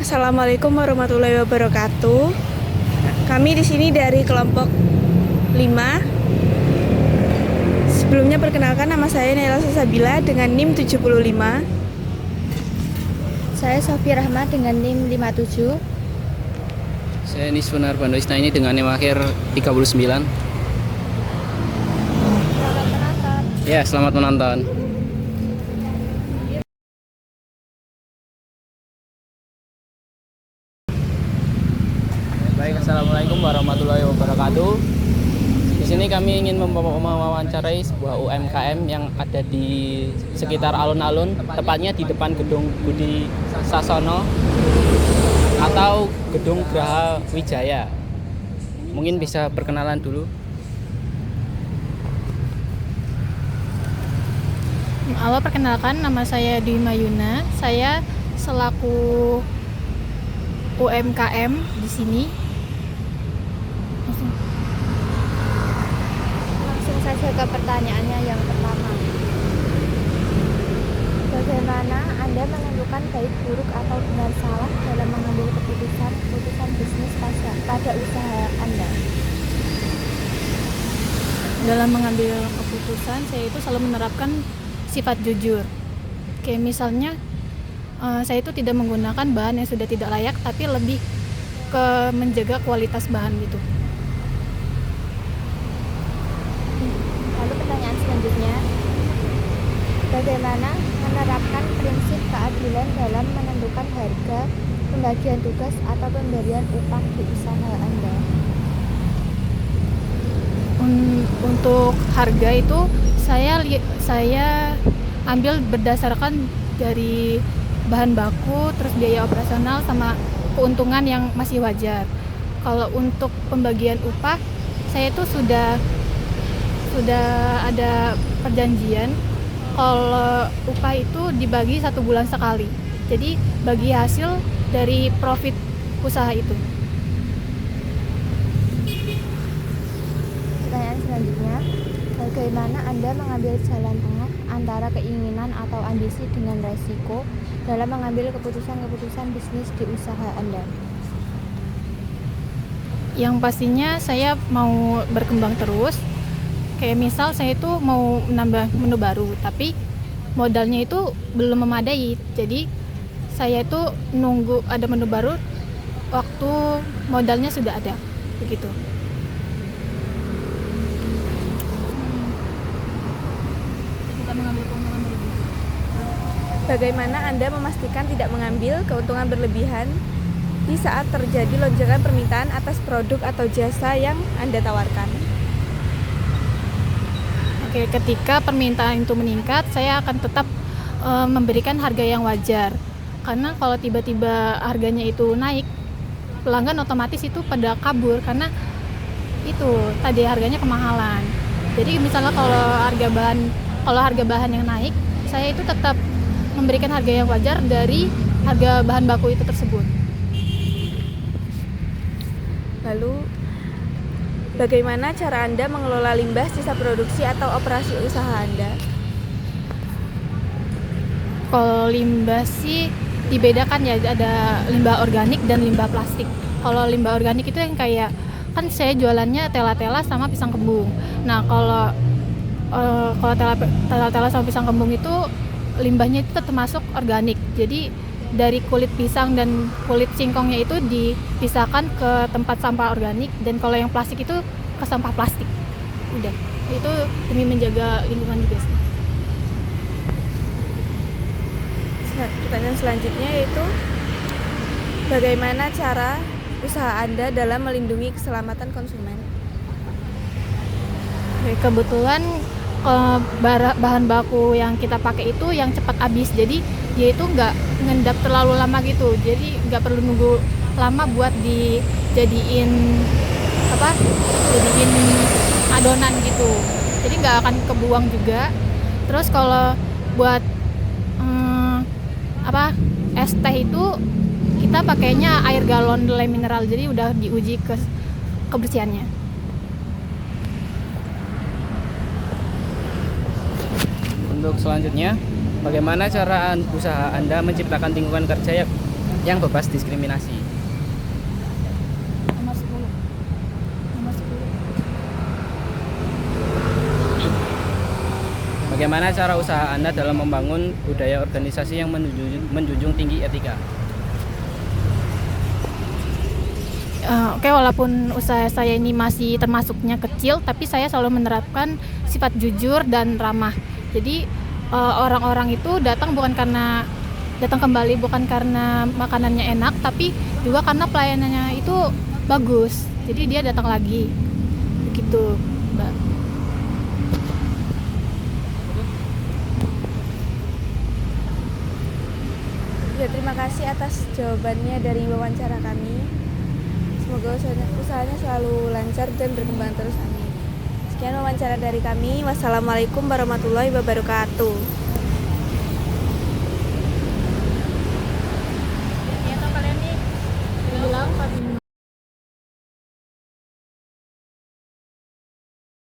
Assalamualaikum warahmatullahi wabarakatuh. Kami di sini dari kelompok 5. Sebelumnya perkenalkan, nama saya Naila Sasabila dengan NIM 75. Saya Sofi Rahmat dengan NIM 57. Saya Nisfun Arbando Isnaini dengan NIM akhir 39. Selamat menonton. Ya, selamat menonton. Baik, assalamualaikum warahmatullahi wabarakatuh. Di sini kami ingin mewawancarai sebuah UMKM yang ada di sekitar alun-alun, tepatnya di depan gedung Budi Sasono atau gedung Graha Wijaya. Mungkin bisa perkenalan dulu. Awal perkenalkan, nama saya Dwi Mayuna. Saya selaku UMKM di sini. Langsung saja ke pertanyaannya yang pertama. Bagaimana Anda menentukan baik buruk atau benar salah dalam mengambil keputusan bisnis pada usaha Anda? Dalam mengambil keputusan, saya itu selalu menerapkan sifat jujur. Kayak misalnya, saya itu tidak menggunakan bahan yang sudah tidak layak, tapi lebih ke menjaga kualitas bahan gitu. Lalu pertanyaan selanjutnya, bagaimana menerapkan prinsip keadilan dalam menentukan harga, pembagian tugas, atau pemberian upah di usaha Anda? Untuk harga itu saya ambil berdasarkan dari bahan baku, terus biaya operasional sama keuntungan yang masih wajar. Kalau untuk pembagian upah, saya itu sudah ada perjanjian kalau upah itu dibagi 1 bulan sekali. Jadi bagi hasil dari profit usaha itu. Pertanyaan selanjutnya, bagaimana Anda mengambil jalan tengah antara keinginan atau ambisi dengan resiko dalam mengambil keputusan bisnis di usaha Anda? Yang pastinya saya mau berkembang terus. Kayak misal saya itu mau menambah menu baru, tapi modalnya itu belum memadai. Jadi saya itu nunggu ada menu baru waktu modalnya sudah ada, begitu. Kita mengambil keuntungan berlebihan. Bagaimana Anda memastikan tidak mengambil keuntungan berlebihan di saat terjadi lonjakan permintaan atas produk atau jasa yang Anda tawarkan? Oke, ketika permintaan itu meningkat, saya akan tetap memberikan harga yang wajar. Karena kalau tiba-tiba harganya itu naik, pelanggan otomatis itu pada kabur karena itu tadi harganya kemahalan. Jadi misalnya kalau harga bahan yang naik, saya itu tetap memberikan harga yang wajar dari harga bahan baku itu tersebut. Lalu, bagaimana cara Anda mengelola limbah sisa produksi atau operasi usaha Anda? Kalau limbah sih dibedakan ya, ada limbah organik dan limbah plastik. Kalau limbah organik itu yang kayak, kan saya jualannya tela-tela sama pisang kembung. Nah, kalau tela-tela sama pisang kembung itu limbahnya itu termasuk organik. Jadi dari kulit pisang dan kulit singkongnya itu dipisahkan ke tempat sampah organik, dan kalau yang plastik itu ke sampah plastik. Udah, itu demi menjaga lingkungan juga sih. Pertanyaan selanjutnya yaitu, bagaimana cara usaha Anda dalam melindungi keselamatan konsumen? Oke, kebetulan bahan baku yang kita pakai itu yang cepat habis, jadi dia itu nggak ngendap terlalu lama gitu, jadi nggak perlu nunggu lama buat dijadiin adonan gitu, jadi nggak akan kebuang juga. Terus kalau buat es teh itu kita pakainya air galon lem mineral, jadi udah diuji kebersihannya. Untuk selanjutnya, bagaimana cara usaha Anda menciptakan lingkungan kerja yang bebas diskriminasi. Nomor 10. Nomor 10. Bagaimana cara usaha Anda dalam membangun budaya organisasi yang menjunjung tinggi etika? Oke, walaupun usaha saya ini masih termasuknya kecil, tapi saya selalu menerapkan sifat jujur dan ramah. Jadi orang-orang itu datang kembali bukan karena makanannya enak, tapi juga karena pelayanannya itu bagus. Jadi dia datang lagi. Begitu, Mbak. Ya, terima kasih atas jawabannya dari wawancara kami. Semoga usahanya selalu lancar dan berkembang terus, amin. Sekian wawancara dari kami. Wassalamualaikum warahmatullahi wabarakatuh.